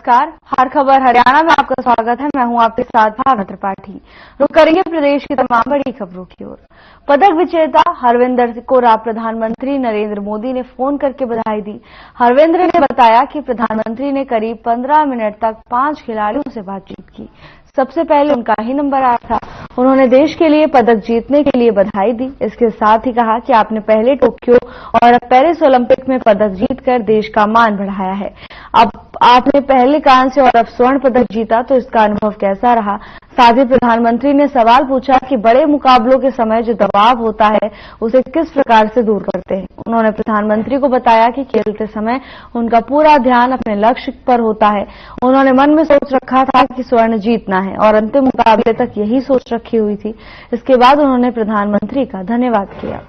नमस्कार। हर खबर हरियाणा में आपका स्वागत है। मैं हूं आपके साथ भावना त्रिपाठी। रुक करेंगे प्रदेश की तमाम बड़ी खबरों की ओर। पदक विजेता हरविंदर को प्रधानमंत्री नरेंद्र मोदी ने फोन करके बधाई दी। हरविंदर ने बताया कि प्रधानमंत्री ने करीब 15 मिनट तक 5 खिलाड़ियों से बातचीत की। सबसे पहले उनका ही नंबर आया था। उन्होंने देश के लिए पदक जीतने के लिए बधाई दी। इसके साथ ही कहा कि आपने पहले टोक्यो और अब पेरिस ओलंपिक में पदक जीतकर देश का मान बढ़ाया है। अब आपने पहले कांस्य और अब स्वर्ण पदक जीता, तो इसका अनुभव कैसा रहा? साथ ही प्रधानमंत्री ने सवाल पूछा कि बड़े मुकाबलों के समय जो दबाव होता है उसे किस प्रकार से दूर करते हैं। उन्होंने प्रधानमंत्री को बताया कि खेलते समय उनका पूरा ध्यान अपने लक्ष्य पर होता है। उन्होंने मन में सोच रखा था कि स्वर्ण जीतना है और अंतिम मुकाबले तक यही सोच रखी हुई थी। इसके बाद उन्होंने प्रधानमंत्री का धन्यवाद किया।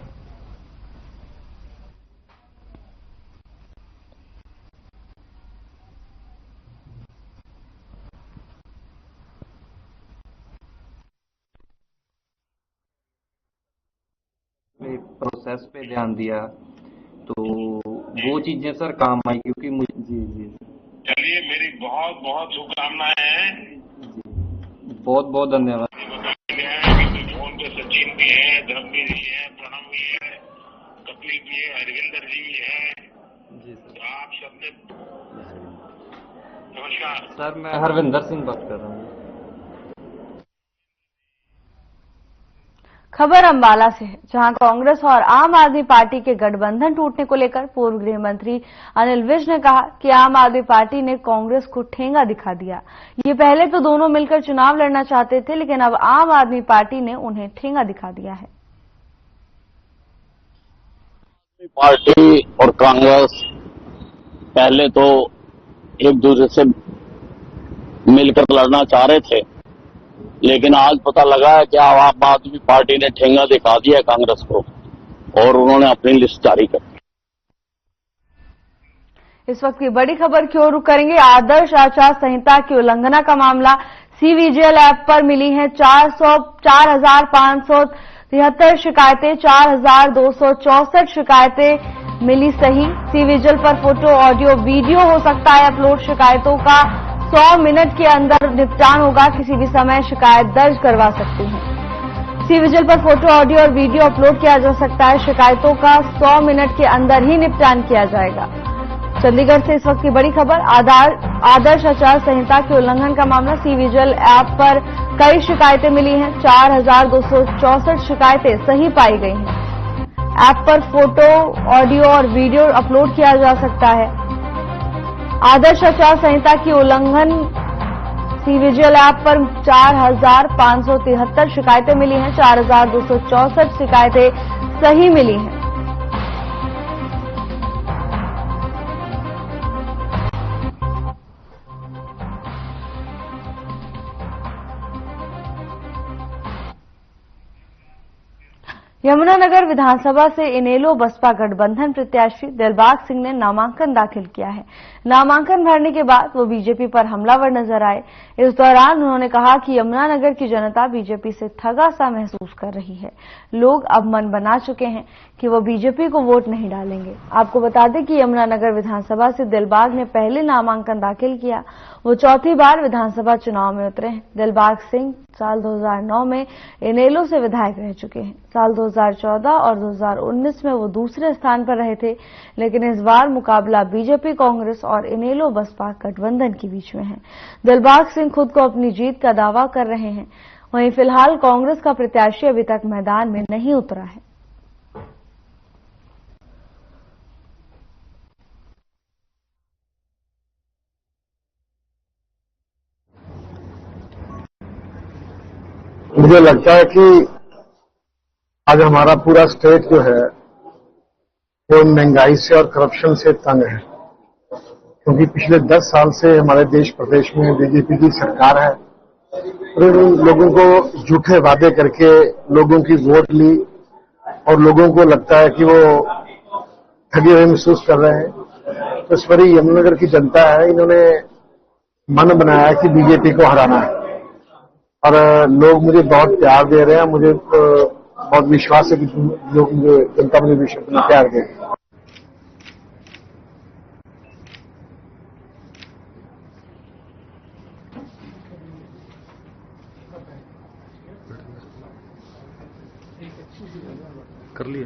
प्रोसेस पे ध्यान दिया तो वो चीजें सर काम आई, क्योंकि मुझे जी चलिए, मेरी बहुत बहुत शुभकामनाएं हैं। बहुत बहुत धन्यवाद। फोन पे सचिन भी है, धर्मवीर भी है, प्रणव भी है, कपिल भी है, हरविंदर जी भी है। जी सर। तो आप सबने नमस्कार सर, मैं हरविंदर सिंह बात कर रहा हूँ। खबर अंबाला से है, जहां कांग्रेस और आम आदमी पार्टी के गठबंधन टूटने को लेकर पूर्व गृह मंत्री अनिल विज ने कहा कि आम आदमी पार्टी ने कांग्रेस को ठेंगा दिखा दिया। ये पहले तो दोनों मिलकर चुनाव लड़ना चाहते थे, लेकिन अब आम आदमी पार्टी ने उन्हें ठेंगा दिखा दिया है। पार्टी और कांग्रेस पहले तो एक दूसरे से मिलकर लड़ना चाह रहे थे, लेकिन आज पता लगा है कि आम आदमी पार्टी ने ठेंगा दिखा दिया कांग्रेस को और उन्होंने अपनी लिस्ट जारी कर दी। इस वक्त की बड़ी खबर की ओर रुख करेंगे। आदर्श आचार संहिता की उल्लंघना का मामला। सीविजिल ऐप पर मिली हैं 4,573 शिकायतें, 4,264 शिकायतें मिली सही। सीविजिल पर फोटो, ऑडियो, वीडियो हो सकता है अपलोड। शिकायतों का 100 मिनट के अंदर निपटान होगा। किसी भी समय शिकायत दर्ज करवा सकते हैं। सीविजिल पर फोटो, ऑडियो और वीडियो अपलोड किया जा सकता है। शिकायतों का 100 मिनट के अंदर ही निपटान किया जाएगा। चंडीगढ़ से इस वक्त की बड़ी खबर। आदर्श आचार संहिता के उल्लंघन का मामला। सीविजिल ऐप पर कई शिकायतें मिली हैं। 4,264 शिकायतें सही पाई गई हैं। ऐप पर फोटो, ऑडियो और वीडियो अपलोड किया जा सकता है। आदर्श आचार संहिता की उल्लंघन सीविजिल ऐप पर 4,573 शिकायतें मिली हैं। 4,264 शिकायतें सही मिली हैं। यमुनानगर विधानसभा से इनेलो बसपा गठबंधन प्रत्याशी दिलबाग सिंह ने नामांकन दाखिल किया है। नामांकन भरने के बाद वो बीजेपी पर हमलावर नजर आए। इस दौरान उन्होंने कहा कि यमुनानगर की जनता बीजेपी से ठगा सा महसूस कर रही है। लोग अब मन बना चुके हैं कि वो बीजेपी को वोट नहीं डालेंगे। आपको बता दें कि यमुनानगर विधानसभा से दिलबाग ने पहले नामांकन दाखिल किया। वो चौथी बार विधानसभा चुनाव में उतरे हैं। दिलबाग सिंह साल 2009 में इनेलो से विधायक रह चुके हैं। साल 2014 और 2019 में वो दूसरे स्थान पर रहे थे, लेकिन इस बार मुकाबला बीजेपी, कांग्रेस और इनेलो बसपा गठबंधन के बीच में है। दिलबाग सिंह खुद को अपनी जीत का दावा कर रहे हैं। वहीं फिलहाल कांग्रेस का प्रत्याशी अभी तक मैदान में नहीं उतरा है। मुझे लगता है कि आज हमारा पूरा स्टेट जो है वो महंगाई से और करप्शन से तंग है, क्योंकि पिछले 10 साल से हमारे देश प्रदेश में बीजेपी की सरकार है और लोगों को झूठे वादे करके लोगों की वोट ली और लोगों को लगता है कि वो ठगे हुए महसूस कर रहे हैं। तो इस पर यमुनानगर की जनता है, इन्होंने मन बनाया है कि बीजेपी को हराना है और लोग मुझे बहुत प्यार दे रहे हैं। मुझे बहुत विश्वास है कि लोग जनता मुझे विश्वास प्यार दे रही है। कर लिए।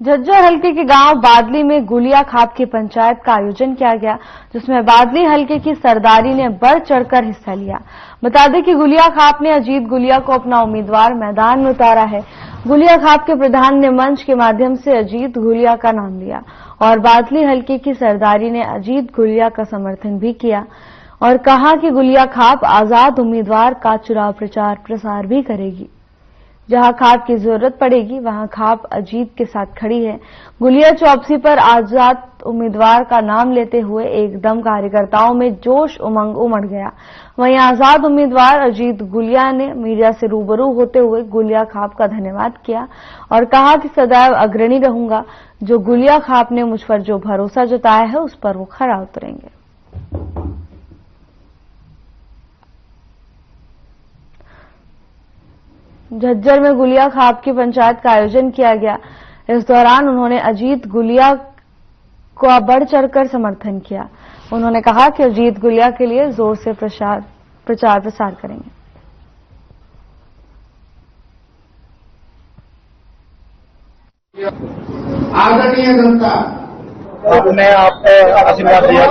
झज्जर हलके के गांव बादली में गुलिया खाप की पंचायत का आयोजन किया गया, जिसमें बादली हलके की सरदारी ने बढ़ चढ़कर हिस्सा लिया। बता दें कि गुलिया खाप ने अजीत गुलिया को अपना उम्मीदवार मैदान में उतारा है। गुलिया खाप के प्रधान ने मंच के माध्यम से अजीत गुलिया का नाम लिया और बादली हलके की सरदारी ने अजीत गुलिया का समर्थन भी किया और कहा कि गुलिया खाप आजाद उम्मीदवार का चुनाव प्रचार प्रसार भी करेगी। जहां खाप की जरूरत पड़ेगी वहां खाप अजीत के साथ खड़ी है। गुलिया चौपसी पर आजाद उम्मीदवार का नाम लेते हुए एकदम कार्यकर्ताओं में जोश उमंग उमड़ गया। वहीं आजाद उम्मीदवार अजीत गुलिया ने मीडिया से रूबरू होते हुए गुलिया खाप का धन्यवाद किया और कहा कि सदैव अग्रणी रहूंगा। जो गुलिया खाप ने मुझ पर जो भरोसा जताया है उस पर वो खरा उतरेंगे। झज्जर में गुलिया खाप की पंचायत का आयोजन किया गया। इस दौरान उन्होंने अजीत गुलिया को बढ़ चढ़कर समर्थन किया। उन्होंने कहा कि अजीत गुलिया के लिए जोर से प्रचार प्रसार करेंगे। आदरणीय जनता, मैं आपको आशीर्वाद दिया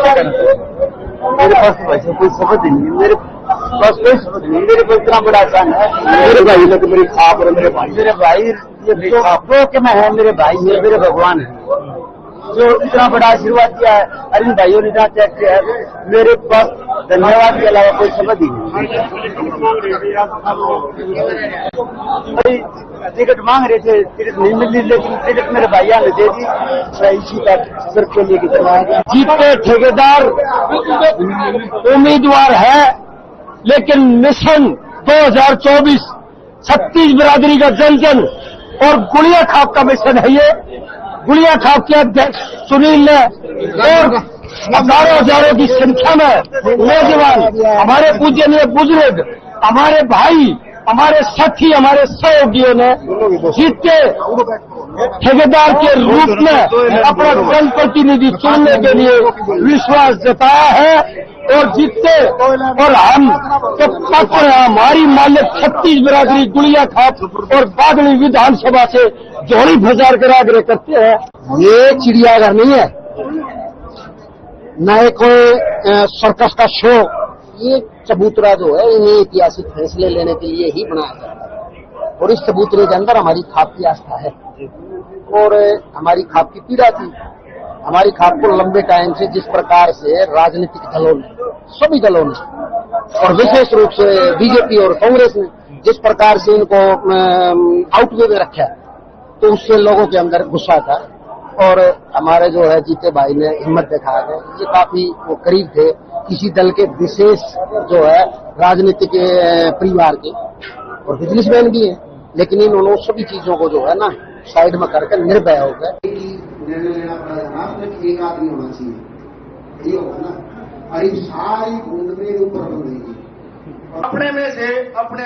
मेरे पास वैसे कोई समझ नहीं है, मेरे पास कोई समझ नहीं, मेरे को इतना बड़ा आसान है। मेरे भाई लोग मेरी खाप और मेरे भाई दो के मैं है, मेरे भाई है, मेरे भगवान है जो इतना बड़ा आशीर्वाद दिया है। अरे भाइयों ने इतना चेक किया है, मेरे पास धन्यवाद के अलावा कोई समझ ही नहीं। टिकट मांग रहे थे, टिकट नहीं मिल रही, लेकिन टिकट मेरे भैया ने दे दी। इसी का सिर्फ के लिए जीते ठेकेदार उम्मीदवार है, लेकिन मिशन 2024 36 बिरादरी का जन जन और गुलिया खाप का मिशन है। ये गुलिया खाप के अध्यक्ष सुनील ने और हजारों की संख्या में नौजवान, हमारे पूजनीय बुजुर्ग, हमारे भाई, हमारे साथी, हमारे सहयोगियों ने जीत के ठेकेदार के रूप में अपना जनप्रतिनिधि चुनने के लिए विश्वास जताया है और जीतते। और हम तो पात्र हैं, हमारी मालिक 36 बिरादरी गुलिया खाप और बादली विधानसभा से जोड़ी फजार कर आग्रह करते हैं। ये चिड़ियाघर नहीं है, न ही कोई सर्कस का शो। ये चबूतरा जो है इन्हें ऐतिहासिक फैसले लेने के लिए ही बनाया गया और इस चबूतरे के अंदर हमारी खाप की आस्था है और हमारी खाप की पीड़ा थी। हमारी खाप को लंबे टाइम से जिस प्रकार से राजनीतिक दलों ने, सभी दलों ने और विशेष रूप से बीजेपी और कांग्रेस ने जिस प्रकार से इनको आउटवे में रखा, तो उससे लोगों के अंदर गुस्सा था और हमारे जो है जीते भाई ने हिम्मत दिखा है। ये काफी वो करीब थे किसी दल के विशेष जो है राजनीतिक परिवार के और बिजनेसमैन भी है, लेकिन इन्होंने सभी चीजों को जो है ना साइड में करके निर्भय हो गए। निर्णय लेना पड़ेगा, एक आदमी होना चाहिए, ये होगा ना। और ये सारी बूंद मेरे ऊपर बन गई, अपने में से अपने।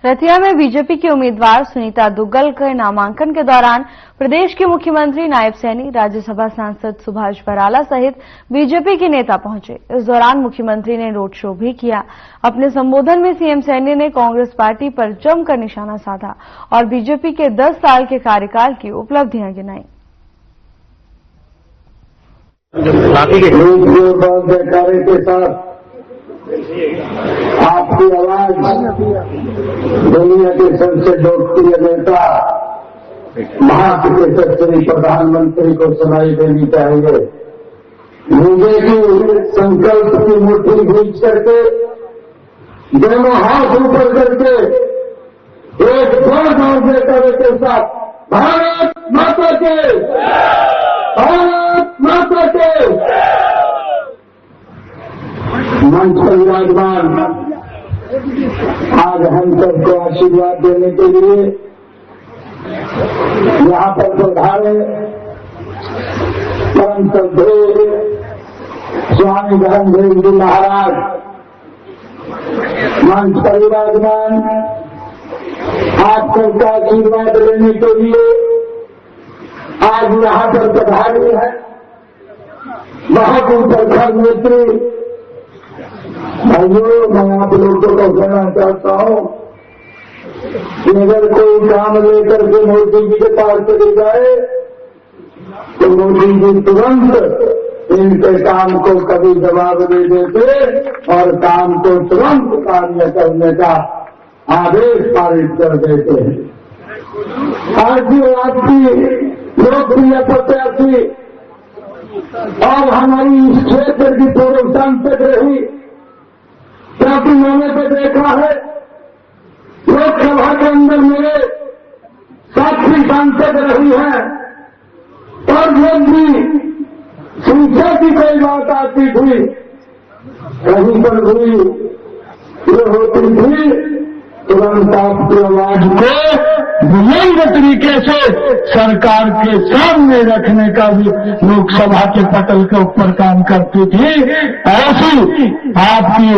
रतिया में बीजेपी के उम्मीदवार सुनीता दुग्गल के नामांकन के दौरान प्रदेश के मुख्यमंत्री नायब सैनी, राज्यसभा सांसद सुभाष बराला सहित बीजेपी के नेता पहुंचे। इस दौरान मुख्यमंत्री ने रोड शो भी किया। अपने संबोधन में सीएम सैनी ने कांग्रेस पार्टी पर जमकर निशाना साधा और बीजेपी के 10 साल के कार्यकाल की उपलब्धियां गिनाई। के साथ आपकी आवाज दुनिया के सबसे लोकप्रिय नेता महासचिव प्रधानमंत्री को सुनाई देनी चाहिए। मुझे की संकल्प की मुट्ठी भींच करके दोनों हाथ ऊपर करके एक जोरदार बेटे के साथ भारत माता के, भारत माता के मंच पर विराजमान आज हम सबको आशीर्वाद देने के लिए यहाँ पर पधारे परम श्रद्धेय स्वामी धर्मदेव जी महाराज मंच पर विराजमान आप सबका आशीर्वाद लेने के लिए आज यहाँ पर पधारे हैं बहुत ऊपर नेत्री भाइयों, मैं आप लोगों को कहना चाहता हूं कि अगर कोई काम लेकर के मोदी जी के पास चले जाए तो मोदी जी तुरंत इनके काम को कभी जवाब दे देते और काम को तुरंत कार्य करने का आदेश पारित कर देते हैं। आज जो आपकी लोकप्रिय प्रत्याशी और हमारी इस क्षेत्र की पूर्व सांसद रही, क्योंकि मैंने तो देखा है लोकसभा के अंदर मेरे साथी सांसद रही है और जब भी शिक्षा की कोई बात आती थी कहीं पर भी ये होती थी तुरंत आपकी आवाज को बुलंद तरीके से सरकार के सामने रखने का भी लोकसभा के पटल के ऊपर काम करती थी। ऐसी आपकी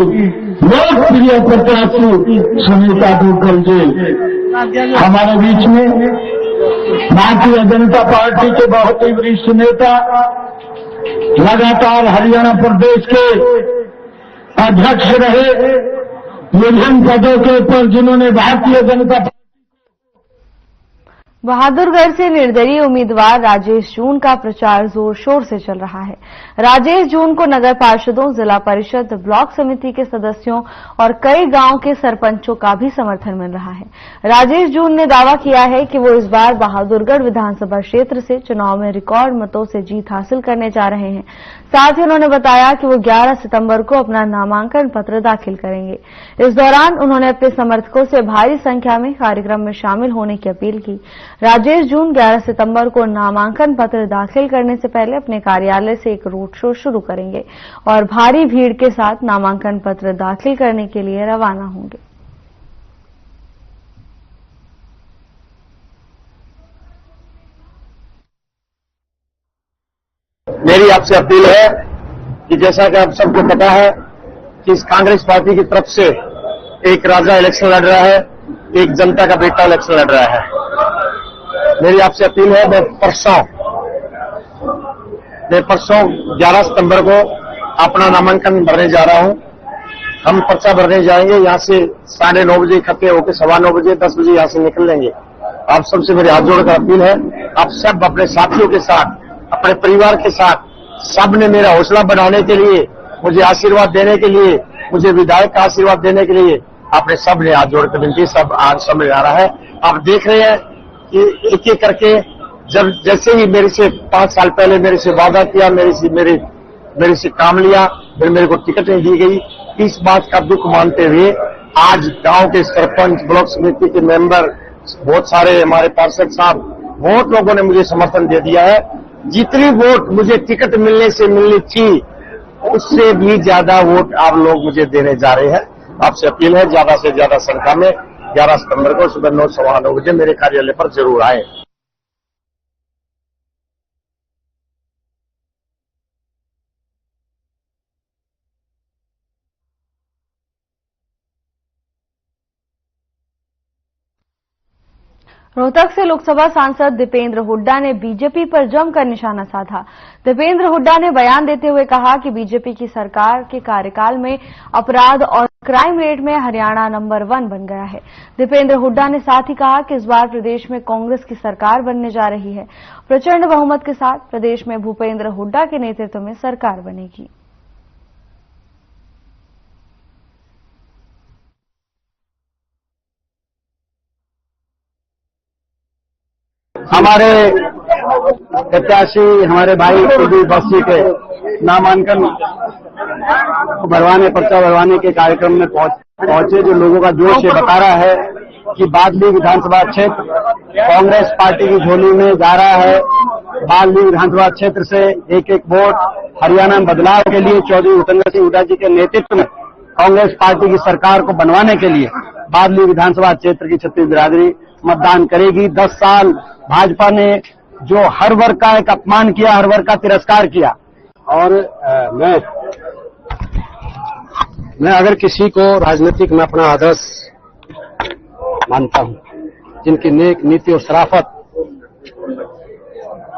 लोकप्रिय प्रत्याशी सुनीता दुग्गल जी हमारे बीच में भारतीय जनता पार्टी के बहुत ही वरिष्ठ नेता, लगातार हरियाणा प्रदेश के अध्यक्ष रहे, विभिन्न पदों के ऊपर जिन्होंने भारतीय जनता बहादुरगढ़ से निर्दलीय उम्मीदवार राजेश जून का प्रचार जोर शोर से चल रहा है। राजेश जून को नगर पार्षदों, जिला परिषद, ब्लॉक समिति के सदस्यों और कई गांव के सरपंचों का भी समर्थन मिल रहा है। राजेश जून ने दावा किया है कि वो इस बार बहादुरगढ़ विधानसभा क्षेत्र से चुनाव में रिकॉर्ड मतों से जीत हासिल करने जा रहे हैं। साथ ही उन्होंने बताया कि वो 11 सितंबर को अपना नामांकन पत्र दाखिल करेंगे। इस दौरान उन्होंने अपने समर्थकों से भारी संख्या में कार्यक्रम में शामिल होने की अपील की। राजेश जून 11 सितंबर को नामांकन पत्र दाखिल करने से पहले अपने कार्यालय से एक रोड शो शुरू करेंगे और भारी भीड़ के साथ नामांकन पत्र दाखिल करने के लिए रवाना होंगे। मेरी आपसे अपील है कि जैसा कि आप सबको पता है कि इस कांग्रेस पार्टी की तरफ से एक राजा इलेक्शन लड़ रहा है, एक जनता का बेटा इलेक्शन लड़ रहा है। मेरी आपसे अपील है, मैं परसों 11 सितंबर को अपना नामांकन भरने जा रहा हूं। हम पर्चा भरने जाएंगे, यहां से 9:30 बजे इकट्ठे होकर 9:15 बजे 10 बजे यहां से निकल लेंगे। आप सबसे मेरी हाथ जोड़कर अपील है, आप सब अपने साथियों के साथ, अपने परिवार के साथ, सबने मेरा हौसला बढ़ाने के लिए, मुझे आशीर्वाद देने के लिए, मुझे विधायक का आशीर्वाद देने के लिए आपने सबने हाथ जोड़कर विनती सब आज समझ आ रहा है। आप देख रहे हैं कि एक एक करके जब जैसे ही मेरे से 5 साल पहले मेरे से वादा किया, मेरे से काम लिया, फिर मेरे को टिकट नहीं दी गई, इस बात का दुख मानते हुए आज गांव के सरपंच, ब्लॉक समिति के मेंबर, बहुत सारे हमारे पार्षद साहब, बहुत लोगों ने मुझे समर्थन दे दिया है। जितनी वोट मुझे टिकट मिलने से मिलनी थी उससे भी ज्यादा वोट आप लोग मुझे देने जा रहे हैं। आपसे अपील है, ज्यादा से ज्यादा संख्या में 11 सितंबर को सुबह 9 सवा 9 बजे मेरे कार्यालय पर जरूर आए। रोहतक से लोकसभा सांसद दीपेंद्र हुड्डा ने बीजेपी पर जमकर निशाना साधा। दीपेंद्र हुड्डा ने बयान देते हुए कहा कि बीजेपी की सरकार के कार्यकाल में अपराध और क्राइम रेट में हरियाणा नंबर 1 बन गया है। दीपेंद्र हुड्डा ने साथ ही कहा कि इस बार प्रदेश में कांग्रेस की सरकार बनने जा रही है। प्रचंड बहुमत के साथ प्रदेश में भूपेंद्र हुड्डा के नेतृत्व में सरकार बनेगी। हमारे प्रत्याशी, हमारे भाई कुलदीप बस्सी के नामांकन पर्चा भरवाने के कार्यक्रम में पहुंचे, जो लोगों का जोश ये बता रहा है कि बादली विधानसभा क्षेत्र कांग्रेस पार्टी की झोली में जा रहा है। बादली विधानसभा क्षेत्र से एक एक वोट हरियाणा में बदलाव के लिए चौधरी भूपेंद्र सिंह हुड्डा जी के नेतृत्व में कांग्रेस पार्टी की सरकार को बनवाने के लिए बादली विधानसभा क्षेत्र की छत्तीस बिरादरी मतदान करेगी। 10 साल भाजपा ने जो हर वर्ग का एक अपमान किया, हर वर्ग का तिरस्कार किया, और मैं अगर किसी को राजनीतिक में अपना आदर्श मानता हूं, जिनकी नेक नीति और शराफत,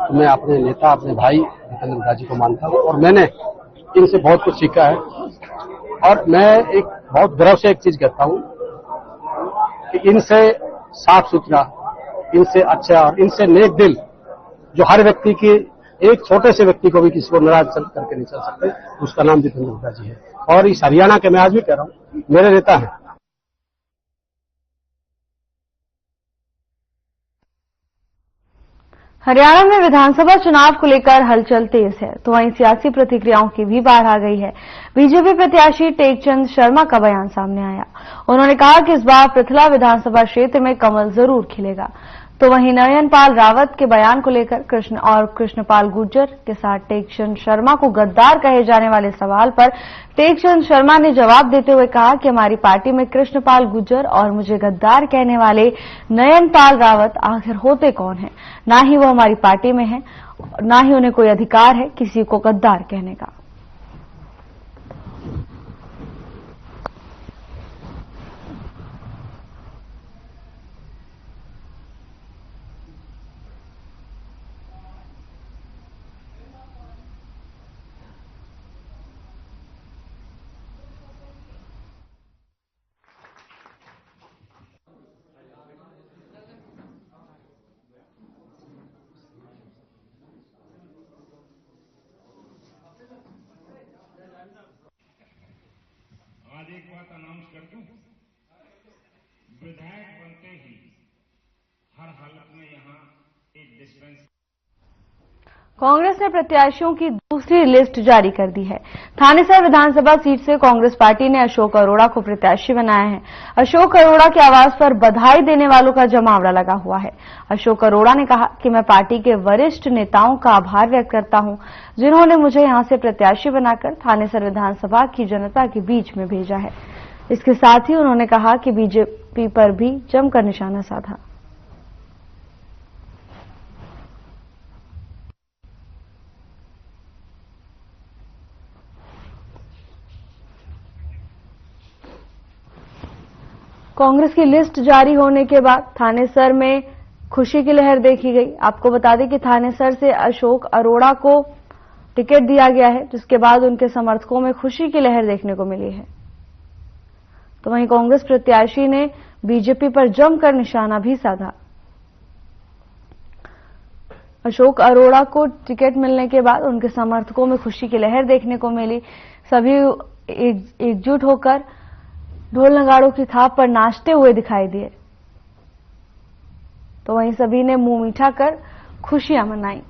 तो मैं अपने नेता, अपने भाई दीपेंद्र हुड्डा जी को मानता हूं। और मैंने इनसे बहुत कुछ सीखा है। और मैं एक बहुत गर्व से एक चीज कहता हूं कि इनसे साफ सुथरा, इनसे अच्छा और इनसे नेक दिल जो हर व्यक्ति की, एक छोटे से व्यक्ति को भी किसी को नाराज करके नहीं चल सकते, उसका नाम दीपेंद्र हुड्डा जी है। और इस हरियाणा के, मैं आज भी कह रहा हूं, मेरे नेता हैं। हरियाणा में विधानसभा चुनाव को लेकर हलचल तेज है, तो वहीं सियासी प्रतिक्रियाओं की भी बाढ़ आ गई है। बीजेपी प्रत्याशी टेकचंद शर्मा का बयान सामने आया। उन्होंने कहा कि इस बार पृथला विधानसभा क्षेत्र में कमल जरूर खिलेगा। तो वहीं नयनपाल रावत के बयान को लेकर कृष्णपाल गुर्जर के साथ टेकचंद शर्मा को गद्दार कहे जाने वाले सवाल पर टेकचंद शर्मा ने जवाब देते हुए कहा कि हमारी पार्टी में कृष्णपाल गुर्जर और मुझे गद्दार कहने वाले नयनपाल रावत आखिर होते कौन हैं? ना ही वो हमारी पार्टी में है, ना ही उन्हें कोई अधिकार है किसी को गद्दार कहने का। आज एक बात अनाउंस कर दूं, विधायक बनते ही हर हालत में यहाँ एक डिस्पेंस। कांग्रेस ने प्रत्याशियों की दूसरी लिस्ट जारी कर दी है। थानेसर विधानसभा सीट से कांग्रेस पार्टी ने अशोक अरोड़ा को प्रत्याशी बनाया है। अशोक अरोड़ा के आवास पर बधाई देने वालों का जमावड़ा लगा हुआ है। अशोक अरोड़ा ने कहा कि मैं पार्टी के वरिष्ठ नेताओं का आभार व्यक्त करता हूं, जिन्होंने मुझे यहां से प्रत्याशी बनाकर थानेसर विधानसभा की जनता के बीच में भेजा है। इसके साथ ही उन्होंने कहा कि बीजेपी पर भी जमकर निशाना साधा। कांग्रेस की लिस्ट जारी होने के बाद थानेसर में खुशी की लहर देखी गई। आपको बता दें कि थानेसर से अशोक अरोड़ा को टिकट दिया गया है, जिसके बाद उनके समर्थकों में खुशी की लहर देखने को मिली है। तो वहीं कांग्रेस प्रत्याशी ने बीजेपी पर जमकर निशाना भी साधा। अशोक अरोड़ा को टिकट मिलने के बाद उनके समर्थकों में खुशी की लहर देखने को मिली। सभी एकजुट होकर ढोल नगाड़ों की थाप पर नाचते हुए दिखाई दिए। तो वहीं सभी ने मुंह मीठा कर खुशियां मनाई।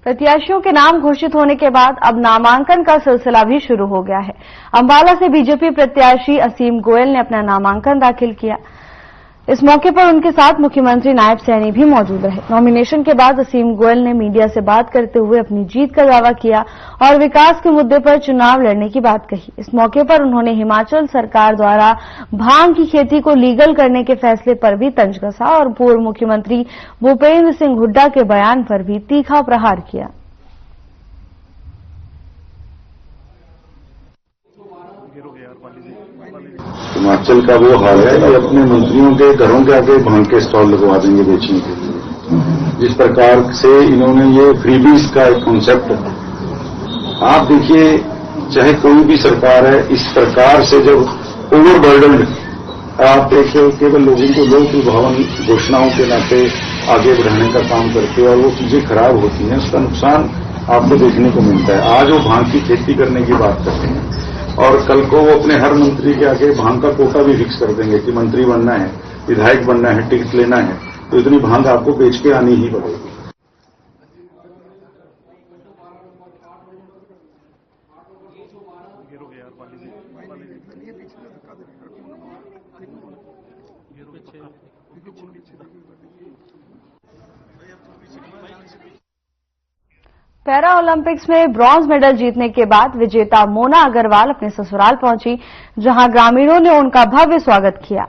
प्रत्याशियों के नाम घोषित होने के बाद अब नामांकन का सिलसिला भी शुरू हो गया है। अंबाला से बीजेपी प्रत्याशी असीम गोयल ने अपना नामांकन दाखिल किया। इस मौके पर उनके साथ मुख्यमंत्री नायब सैनी भी मौजूद रहे। नॉमिनेशन के बाद असीम गोयल ने मीडिया से बात करते हुए अपनी जीत का दावा किया और विकास के मुद्दे पर चुनाव लड़ने की बात कही। इस मौके पर उन्होंने हिमाचल सरकार द्वारा भांग की खेती को लीगल करने के फैसले पर भी तंज कसा और पूर्व मुख्यमंत्री भूपेंद्र सिंह हुड्डा के बयान पर भी तीखा प्रहार किया। हिमाचल का वो हाल है कि अपने मंत्रियों के घरों के आगे भांग के स्टॉल लगवा देंगे बेचने के लिए। जिस प्रकार से इन्होंने ये फ्रीबीज का एक कॉन्सेप्ट, आप देखिए चाहे कोई भी सरकार है, इस प्रकार से जब ओवरबर्डन्ड आप एक केवल लोगों को लोक लुभावन घोषणाओं के नाते आगे बढ़ाने का काम करते हैं और वो चीजें खराब होती हैं, उसका नुकसान आपको देखने को मिलता है। आज वो भांग की खेती करने की बात करते हैं और कल को वो अपने हर मंत्री के आगे भांग का कोटा भी फिक्स कर देंगे कि मंत्री बनना है, विधायक बनना है, टिकट लेना है तो इतनी भांग आपको बेच के आनी ही पड़ेगी। पैरा ओलंपिक्स में ब्रॉन्ज मेडल जीतने के बाद विजेता मोना अग्रवाल अपने ससुराल पहुंची, जहां ग्रामीणों ने उनका भव्य स्वागत किया।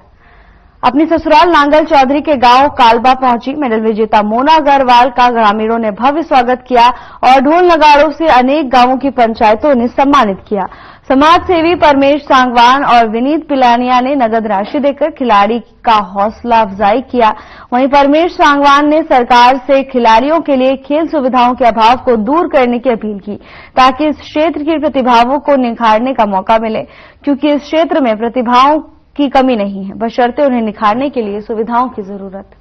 अपनी ससुराल नांगल चौधरी के गांव कालबा पहुंची मेडल विजेता मोना अग्रवाल का ग्रामीणों ने भव्य स्वागत किया और ढोल नगाड़ों से अनेक गांवों की पंचायतों ने सम्मानित किया। समाज सेवी परमेश सांगवान और विनीत पिलानिया ने नगद राशि देकर खिलाड़ी का हौसला अफजाई किया। वहीं परमेश सांगवान ने सरकार से खिलाड़ियों के लिए खेल सुविधाओं के अभाव को दूर करने की अपील की, ताकि इस क्षेत्र की प्रतिभाओं को निखारने का मौका मिले, क्योंकि इस क्षेत्र में प्रतिभाओं की कमी नहीं है, बशर्ते उन्हें निखारने के लिए सुविधाओं की जरूरत।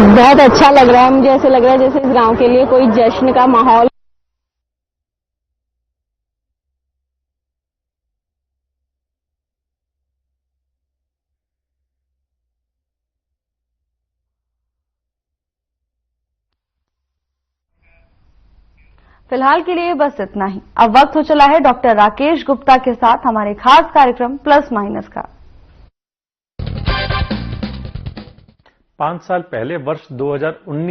बहुत अच्छा लग रहा है मुझे, ऐसे लग रहा है जैसे इस गांव के लिए कोई जश्न का माहौल। फिलहाल के लिए बस इतना ही। अब वक्त हो चला है डॉक्टर राकेश गुप्ता के साथ हमारे खास कार्यक्रम प्लस माइनस का। 5 साल पहले वर्ष 2019